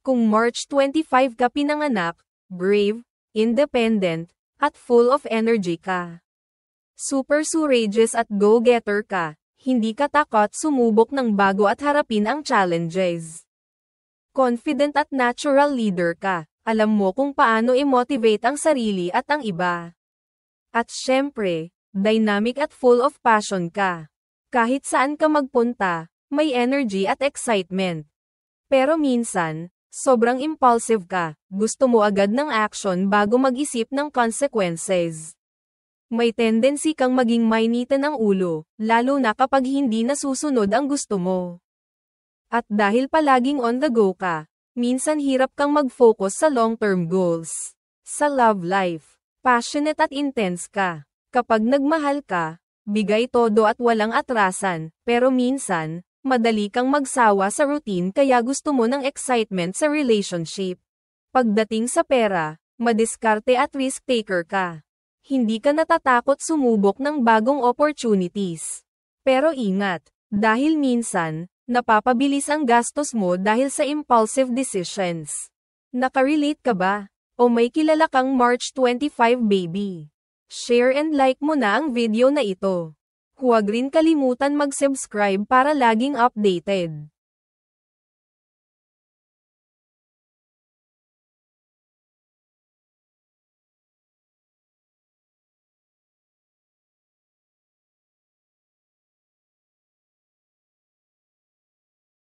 Kung March 25 ka pinanganak, brave, independent, at full of energy ka. Super courageous at go-getter ka, hindi ka takot sumubok ng bago at harapin ang challenges. Confident at natural leader ka, alam mo kung paano i-motivate ang sarili at ang iba. At syempre, dynamic at full of passion ka. Kahit saan ka magpunta, may energy at excitement. Pero minsan, sobrang impulsive ka, gusto mo agad ng action bago mag-isip ng consequences. May tendency kang maging mainitan ang ulo, lalo na kapag hindi nasusunod ang gusto mo. At dahil palaging on the go ka, minsan hirap kang mag-focus sa long-term goals. Sa love life, passionate at intense ka. Kapag nagmahal ka, bigay todo at walang atrasan, pero minsan, madali kang magsawa sa routine kaya gusto mo ng excitement sa relationship. Pagdating sa pera, madiskarte at risk-taker ka. Hindi ka natatakot sumubok ng bagong opportunities. Pero ingat, dahil minsan, napapabilis ang gastos mo dahil sa impulsive decisions. Nakarelate ka ba? O may kilala kang March 25 baby? Share and like mo na ang video na ito. Huwag rin kalimutan mag-subscribe para laging updated.